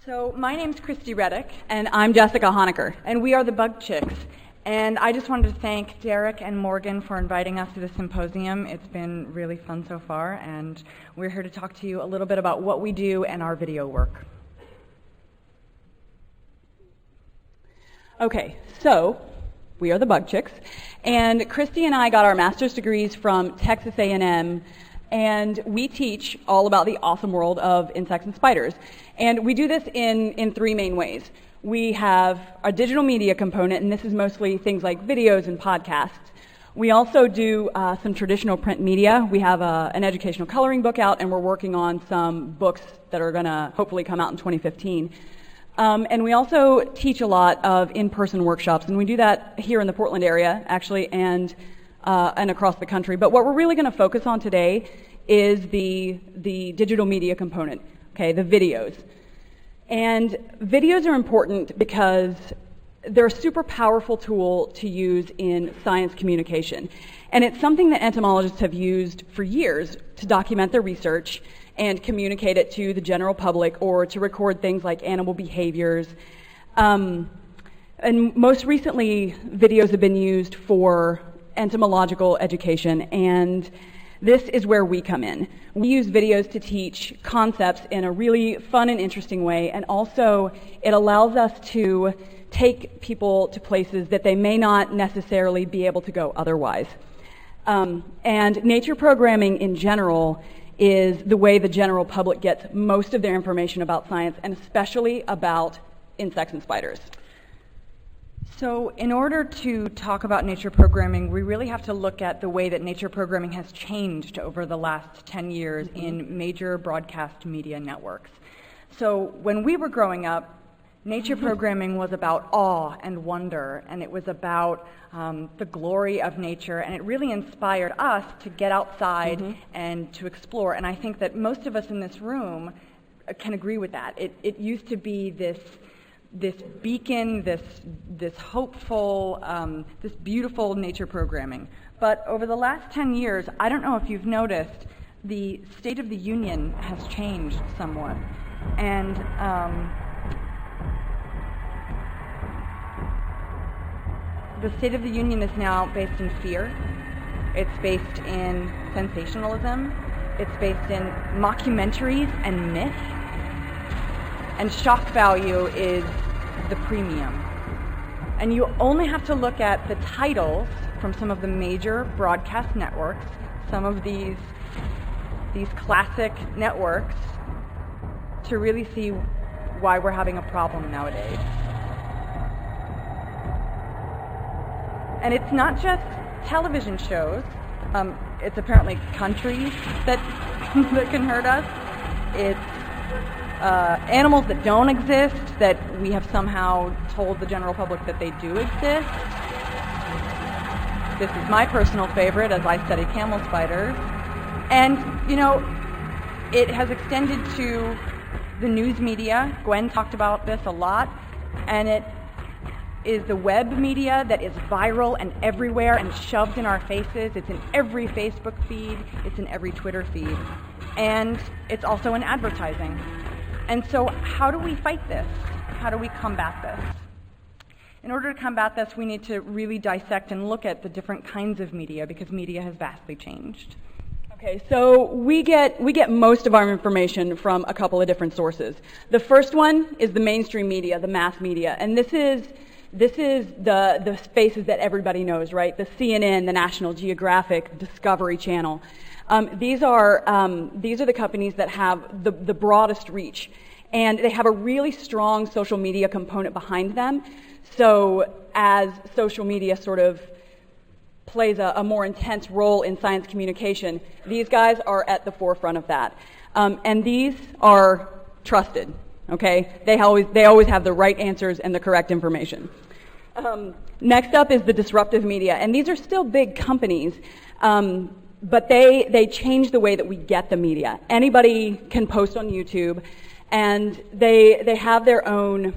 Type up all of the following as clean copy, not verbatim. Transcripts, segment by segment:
So my name's Kristie Reddick, and I'm Jessica Honaker, and we are the Bug Chicks. And I just wanted to thank Derek and Morgan for inviting us to this symposium. It's been really fun so far, and we're here to talk to you a little bit about what we do and our video work. Okay, so we are the Bug Chicks, and Kristie and I got our master's degrees from Texas A&M, and we teach all about the awesome world of insects and spiders. And we do this in three main ways. We have a digital media component, and this is mostly things like videos and podcasts. We also do some traditional print media. We have an educational coloring book out, and we're working on some books that are going to hopefully come out in 2015. And we also teach a lot of in-person workshops, and we do that here in the Portland area, actually, and across the country. But what we're really going to focus on today is the digital media component, okay, the videos. And videos are important because they're a super powerful tool to use in science communication. And it's something that entomologists have used for years to document their research and communicate it to the general public or to record things like animal behaviors. And most recently, videos have been used for entomological education, and this is where we come in. We use videos to teach concepts in a really fun and interesting way, and also it allows us to take people to places that they may not necessarily be able to go otherwise. And nature programming in general is the way the general public gets most of their information about science, and especially about insects and spiders. So in order to talk about nature programming, we really have to look at the way that nature programming has changed over the last 10 years in major broadcast media networks. So when we were growing up, nature programming was about awe and wonder, and it was about the glory of nature, and it really inspired us to get outside and to explore. And I think that most of us in this room can agree with that. It used to be this beacon, this hopeful, this beautiful nature programming. But over the last 10 years, I don't know if you've noticed, the State of the Union has changed somewhat. And the State of the Union is now based in fear. It's based in sensationalism. It's based in mockumentaries and myth. And shock value is the premium. And you only have to look at the titles from some of the major broadcast networks, some of these classic networks, to really see why we're having a problem nowadays. And it's not just television shows. It's apparently countries that can hurt us. It's animals that don't exist, that we have somehow told the general public that they do exist. This is my personal favorite as I study camel spiders. And, you know, it has extended to the news media. Gwen talked about this a lot. And it is the web media that is viral and everywhere and shoved in our faces. It's in every Facebook feed. It's in every Twitter feed. And it's also in advertising. And so how do we fight this? How do we combat this? In order to combat this, we need to really dissect and look at the different kinds of media, because media has vastly changed. Okay, so we get most of our information from a couple of different sources. The first one is the mainstream media, the mass media, and this is the faces that everybody knows, right? The CNN, the National Geographic, Discovery Channel. These are the companies that have the broadest reach, and they have a really strong social media component behind them. So as social media sort of plays a more intense role in science communication, these guys are at the forefront of that. And these are trusted, okay? They always have the right answers and the correct information. Next up is the disruptive media, and these are still big companies, but they change the way that we get the media. Anybody can post on YouTube, and they have their own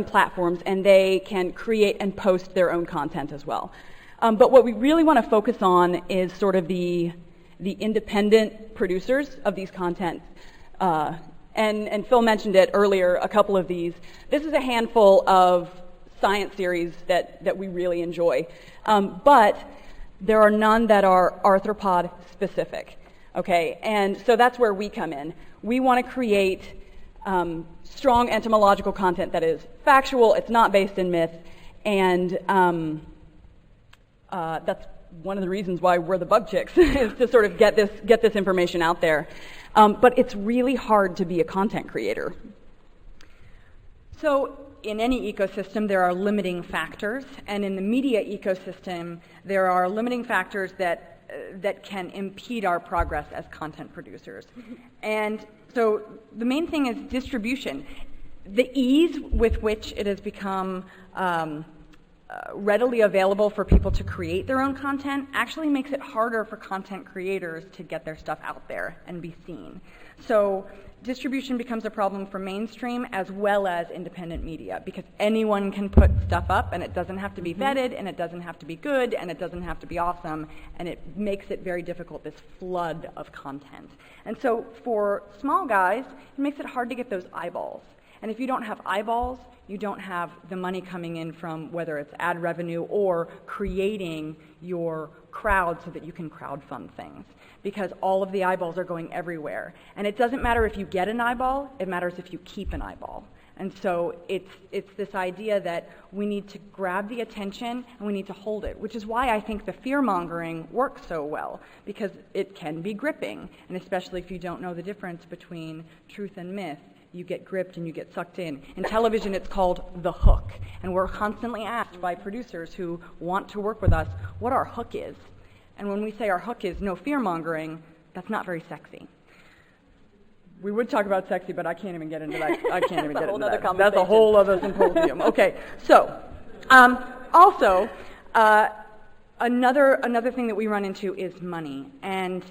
platforms, and they can create and post their own content as well. But what we really want to focus on is sort of the independent producers of these content, And Phil mentioned it earlier, a couple of these. This is a handful of science series that we really enjoy. But there are none that are arthropod specific. Okay, and so that's where we come in. We want to create strong entomological content that is factual, it's not based in myth, and that's one of the reasons why we're the Bug Chicks, is to sort of get this information out there. But it's really hard to be a content creator. So in any ecosystem, there are limiting factors, and in the media ecosystem, there are limiting factors that can impede our progress as content producers. And so the main thing is distribution. The ease with which it has become readily available for people to create their own content actually makes it harder for content creators to get their stuff out there and be seen. So distribution becomes a problem for mainstream as well as independent media, because anyone can put stuff up, and it doesn't have to be vetted, and it doesn't have to be good, and it doesn't have to be awesome, and it makes it very difficult, this flood of content. And so for small guys, it makes it hard to get those eyeballs. And if you don't have eyeballs, you don't have the money coming in from whether it's ad revenue or creating your crowd so that you can crowdfund things, because all of the eyeballs are going everywhere. And it doesn't matter if you get an eyeball, it matters if you keep an eyeball. And so it's this idea that we need to grab the attention and we need to hold it, which is why I think the fear-mongering works so well, because it can be gripping, and especially if you don't know the difference between truth and myth, you get gripped and you get sucked in. In television, it's called the hook, and we're constantly asked by producers who want to work with us what our hook is. And when we say our hook is no fear-mongering, that's not very sexy. We would talk about sexy, but I can't even get into that. I can't even get into that. That's a whole other symposium. Okay, so also another thing that we run into is money, and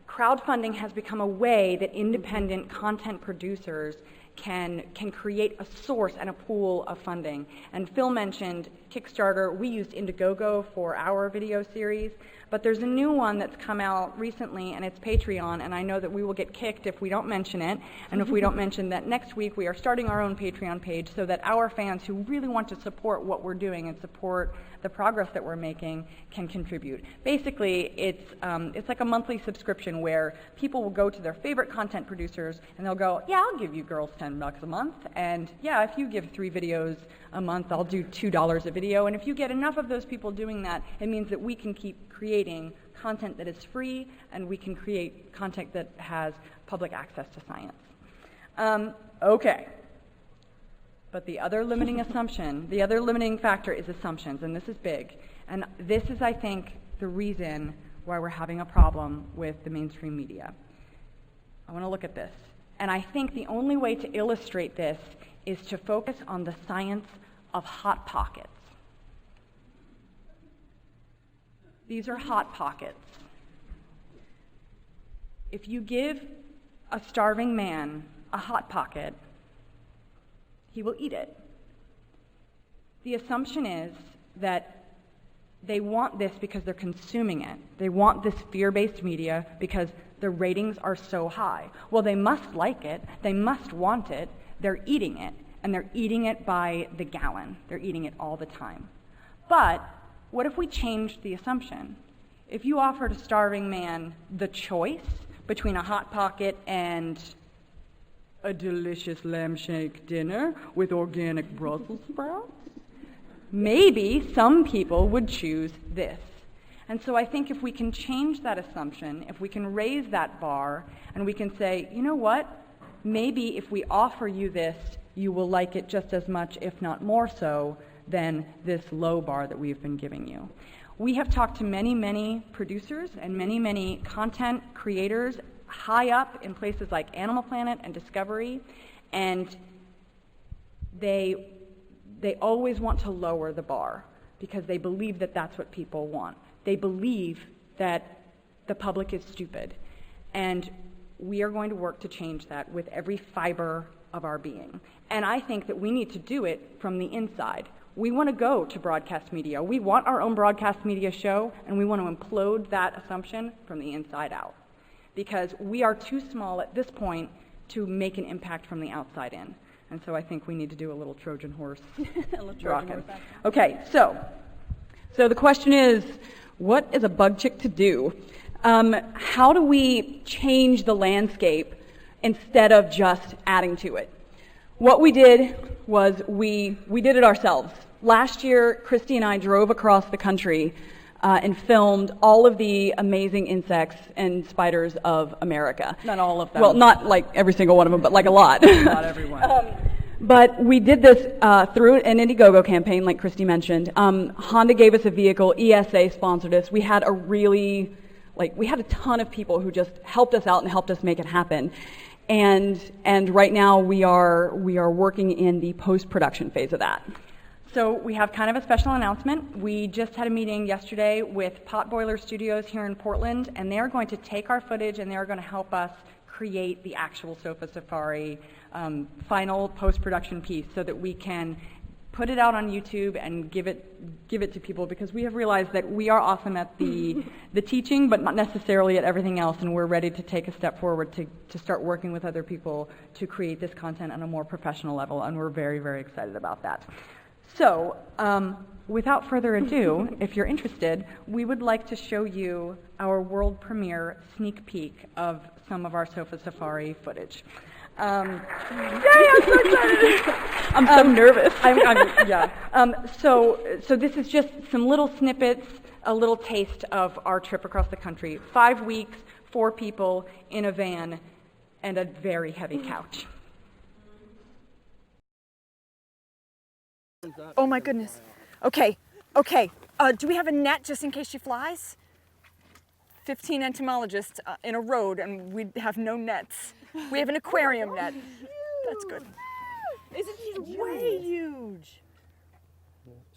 crowdfunding has become a way that independent content producers can create a source and a pool of funding. And Phil mentioned Kickstarter. We used Indiegogo for our video series, but there's a new one that's come out recently, and it's Patreon, and I know that we will get kicked if we don't mention it, and if we don't mention that next week we are starting our own Patreon page so that our fans who really want to support what we're doing and support the progress that we're making can contribute. Basically, it's like a monthly subscription where people will go to their favorite content producers and they'll go, yeah, I'll give you girls $10 a month, and yeah, if you give 3 videos a month, I'll do $2 a video. And if you get enough of those people doing that, it means that we can keep creating content that is free, and we can create content that has public access to science. Okay. But the other limiting assumption, the other limiting factor is assumptions, and this is big. And this is, I think, the reason why we're having a problem with the mainstream media. I want to look at this. And I think the only way to illustrate this is to focus on the science of hot pockets. These are hot pockets. If you give a starving man a hot pocket, he will eat it. The assumption is that they want this because they're consuming it. They want this fear-based media because the ratings are so high. Well, they must like it. They must want it. They're eating it, and they're eating it by the gallon. They're eating it all the time. But what if we changed the assumption? If you offered a starving man the choice between a Hot Pocket and a delicious lamb shank dinner with organic Brussels sprouts, maybe some people would choose this. And so I think if we can change that assumption, if we can raise that bar, and we can say, you know what, maybe if we offer you this, you will like it just as much, if not more so, than this low bar that we've been giving you. We have talked to many, many producers and many, many content creators high up in places like Animal Planet and Discovery, and they always want to lower the bar because they believe that that's what people want. They believe that the public is stupid, and we are going to work to change that with every fiber of our being. And I think that we need to do it from the inside. We want to go to broadcast media. We want our own broadcast media show, and we want to implode that assumption from the inside out. Because we are too small at this point to make an impact from the outside in. And so I think we need to do a little Trojan horse. A little Trojan horse. Okay, so the question is, what is a bug chick to do? How do we change the landscape instead of just adding to it? What we did was we did it ourselves. Last year, Kristie and I drove across the country and filmed all of the amazing insects and spiders of America. Not all of them. Well, not like every single one of them, but like a lot. Not everyone. But we did this through an Indiegogo campaign, like Kristie mentioned. Honda gave us a vehicle. ESA sponsored us. We had a ton of people who just helped us out and helped us make it happen. And right now we are working in the post-production phase of that. So we have kind of a special announcement. We just had a meeting yesterday with Potboiler Studios here in Portland, and they are going to take our footage and they are going to help us create the actual Sofa Safari final post-production piece so that we can put it out on YouTube and give it to people, because we have realized that we are awesome at the teaching, but not necessarily at everything else, and we're ready to take a step forward to start working with other people to create this content on a more professional level, and we're very, very excited about that. So, without further ado, if you're interested, we would like to show you our world premiere sneak peek of some of our Sofa Safari footage. Yay, I'm so excited! I'm so nervous. So this is just some little snippets, a little taste of our trip across the country. 5 weeks, 4 people in a van, and a very heavy couch. Oh my goodness. Okay. Do we have a net just in case she flies? 15 entomologists in a road, and we have no nets. We have an aquarium net. That's good. Isn't she way huge?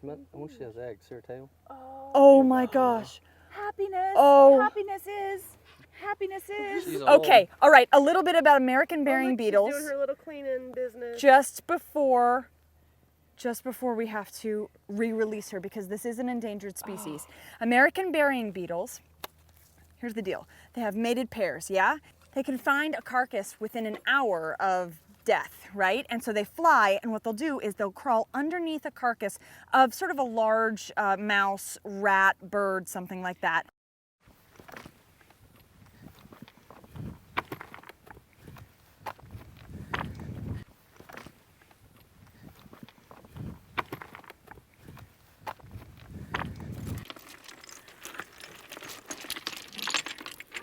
I want she has eggs. See her tail? Oh my gosh. Happiness. Oh. Happiness is. She's Okay. All right. A little bit about American burying beetles. She's doing her little cleaning business. Just before we have to re-release her, because this is an endangered species. American burying beetles, here's the deal. They have mated pairs, yeah? They can find a carcass within an hour of death, right? And so they fly, and what they'll do is they'll crawl underneath a carcass of sort of a large mouse, rat, bird, something like that.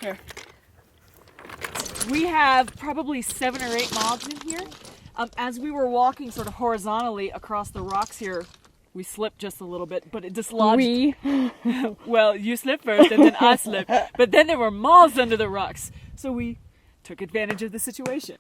Here. We have probably 7 or 8 moths in here. As we were walking sort of horizontally across the rocks here, we slipped just a little bit, but it dislodged. Well, you slipped first and then I slipped. But then there were moths under the rocks. So we took advantage of the situation.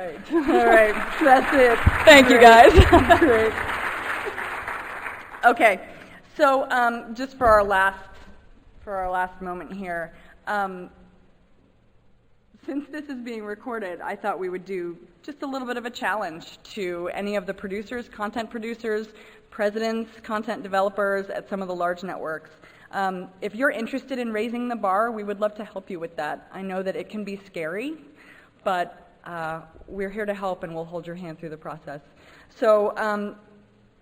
right. All right. That's it. Thank you, guys. Great. Okay. So just for our last moment here, since this is being recorded, I thought we would do just a little bit of a challenge to any of the producers, content producers, presidents, content developers at some of the large networks. If you're interested in raising the bar, we would love to help you with that. I know that it can be scary, but we're here to help, and we'll hold your hand through the process. So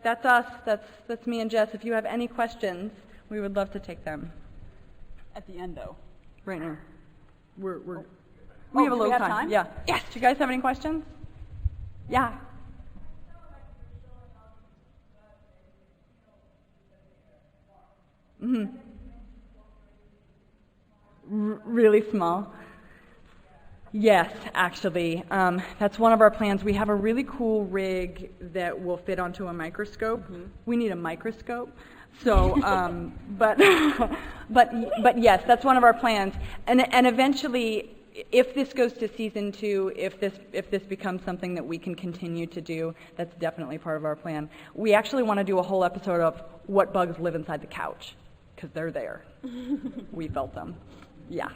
that's us. That's me and Jess. If you have any questions, we would love to take them. At the end, though. Right now. We have a do little we have time. time? Yeah. Yes. Do you guys have any questions? Yeah. Mm-hmm. Really small. Yes, actually. That's one of our plans. We have a really cool rig that will fit onto a microscope. Mm-hmm. We need a microscope. So, but yes, that's one of our plans. And eventually, if this goes to season 2, if this becomes something that we can continue to do, that's definitely part of our plan. We actually want to do a whole episode of what bugs live inside the couch, because they're there. We felt them. Yeah.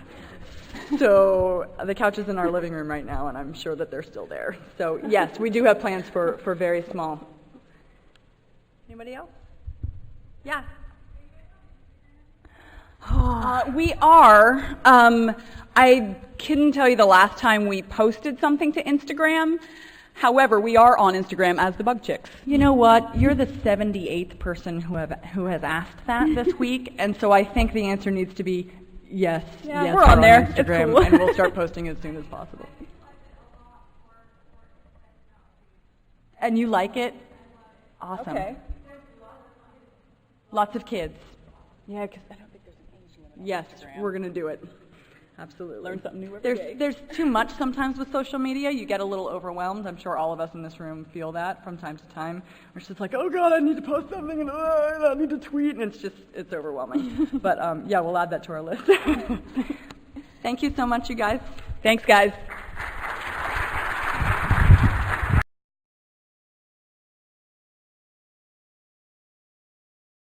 So the couch is in our living room right now, and I'm sure that they're still there. So yes, we do have plans for very small. Anybody else? Yeah. We are. I couldn't tell you the last time we posted something to Instagram. However, we are on Instagram as the Bug Chicks. You know what? You're the 78th person who has asked that this week, and so I think the answer needs to be yes. Yeah, yes, we're on there. Instagram, It's cool. and we'll start posting as soon as possible. And you like it? Awesome. Okay. Lots of kids. Yeah, because I don't think there's an age limit on Yes, Instagram. we're going to do it. Absolutely. Learn something new every day. There's too much sometimes with social media. You get a little overwhelmed. I'm sure all of us in this room feel that from time to time. We're just like, oh God, I need to post something, and I need to tweet, and it's overwhelming. But yeah, we'll add that to our list. Thank you so much, you guys. Thanks, guys.